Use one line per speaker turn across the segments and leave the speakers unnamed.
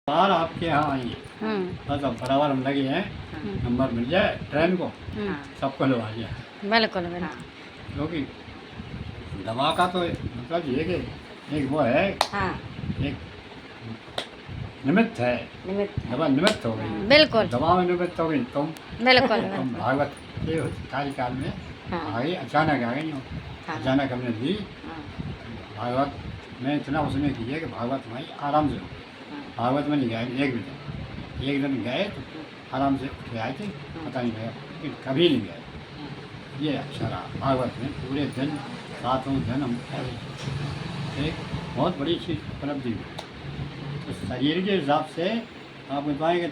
बार आपके यहाँ आई है, बस अब बराबर हम लगे हैं, नंबर मिल जाए ट्रेन को सबको लगा दिया।
बिल्कुल बिल्कुल।
क्योंकि दवा का तो मतलब ये कि एक वो है, एक निमित्त है, दवा निमित्त हो गई,
बिल्कुल
दवा में निमित्त हो गई तुम
बिल्कुल
भागवत के कार्यकाल में आ गई, अचानक आ गई हो, अचानक हमने दी। भागवत में इतना उसने किया कि भागवत हमारी आराम से हो। भागवत में नहीं गए एक दिन गए तो आराम से उठ के आए थे, पता नहीं गया, लेकिन कभी नहीं गए। ये अच्छा रहा भागवत में, पूरे दिन 7 दिन हम एक बहुत बड़ी चीज़ उपलब्धि हुई। तो शरीर के हिसाब से आप बताएंगे,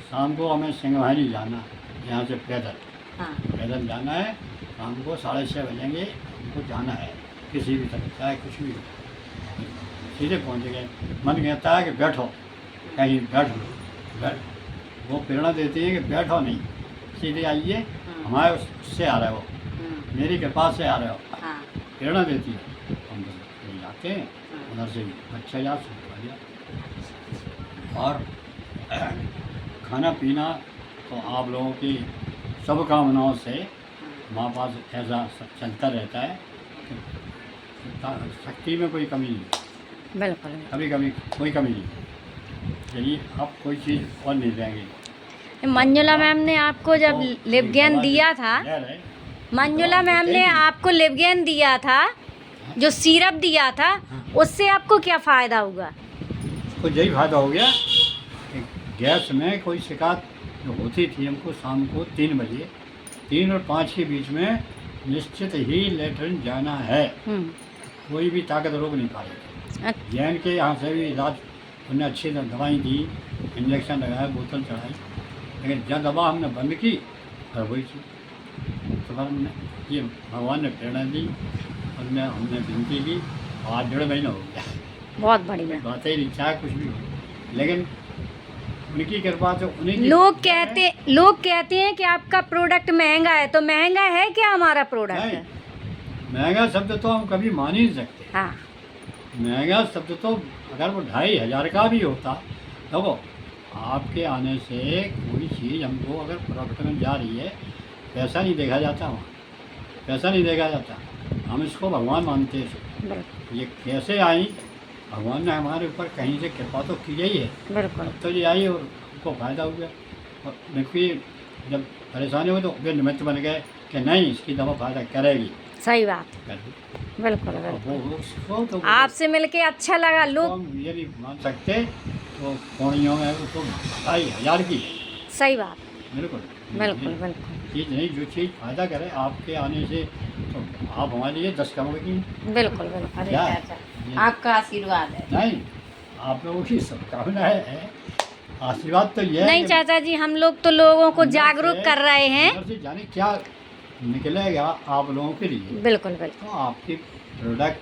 शाम को हमें सिंहवानी जाना, यहाँ से पैदल जाना है, शाम को 6:30 बजेंगे हमको जाना है, किसी भी तरह चाहे कुछ भी हो, सीधे पहुँच गए। मन कहता है कि बैठो, कहीं बैठ लो, वो प्रेरणा देती है कि बैठो नहीं, सीधे आइए, हमारे उससे आ रहे हो, मेरी कृपा से आ रहे हो, प्रेरणा देती है। हम तो जाते हैं उधर से अच्छा याद शुरू दिया। और खाना पीना तो आप लोगों की शुभकामनाओं से माँ पास ऐसा सब चलता रहता है, शक्ति में कोई कमी नहीं,
बिल्कुल
कभी कभी कोई कमी नहीं। चलिए अब कोई चीज़ और नहीं रहेंगी।
मंजुला मैम ने आपको जब लिवगेन दिया था, मंजुला मैम ने आपको लिवगेन दिया था, जो सिरप दिया था, उससे आपको क्या फ़ायदा हुआ?
उसको यही फायदा हो गया कि गैस में कोई शिकायत जो होती थी हमको, शाम को 3 बजे 3 और 5 के बीच में निश्चित ही लेटरिन जाना है, कोई भी ताकत रोक नहीं पाएगा। जैन के यहाँ से भी इलाज उन्हें अच्छी दवाई दी, इंजेक्शन लगाया, बोतल चढ़ाई, लेकिन जब दवा हमने बंद की और वही चीज तो हमने ये भगवान ने प्रेरणा दी, उनने हमने विनती की, और आज 1.5 महीना हो गया।
बहुत बढ़िया
बात ही नहीं, चाहे कुछ भी हो, लेकिन उनकी कृपा से उन्हीं की।
लोग कहते हैं कि आपका प्रोडक्ट महंगा है, तो महंगा है क्या हमारा प्रोडक्ट?
नहीं, महंगा शब्द तो हम कभी मान ही नहीं सकते।
हाँ,
महंगा शब्द तो अगर वो 2,500 का भी होता, देखो आपके आने से कोई चीज़ हमको अगर प्रॉफिट में जा रही है, पैसा नहीं देखा जाता, वहाँ पैसा नहीं देखा जाता, हम इसको भगवान मानते हैं। ये कैसे आई, भगवान ने हमारे ऊपर कहीं से कृपा तो की ही है,
बिल्कुल
तो ये आई और हमको फ़ायदा हो गया। और देखिए जब परेशानी हुई तो वे निमित्त बन गए कि नहीं, इसकी दवा फ़ायदा करेगी।
सही बात, बिल्कुल बिल्कुल। आपसे मिलके अच्छा लगा। लोग
हम ये नहीं मान सकते, तो पौड़ियों में वो तो 2,500 की,
सही बात,
बिल्कुल
बिल्कुल बिल्कुल।
चीज़ नहीं, जो चीज़ फ़ायदा करे आपके आने से, तो आप हमारे लिए 10 करोड़ की।
बिल्कुल बिल्कुल।
क्या
आपका आशीर्वाद है।
नहीं, आप लोगों की शुभकामना है, आशीर्वाद तो ये
नहीं चाचा जी, हम लोग तो लोगों को जागरूक कर रहे हैं।
अंदर से जाने क्या निकलेगा आप लोगों के लिए।
बिल्कुल बिल्कुल,
तो आपकी प्रोडक्ट,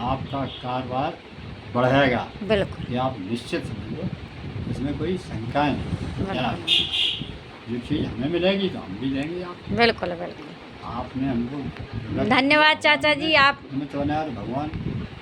आपका कारोबार बढ़ेगा,
बिल्कुल
कि आप निश्चित समझो, इसमें कोई शंका नहीं। जो चीज़ हमें मिलेगी तो हम भी लेंगे आप।
बिल्कुल बिल्कुल।
आपने हमको
धन्यवाद चाचा जी। आप
भगवान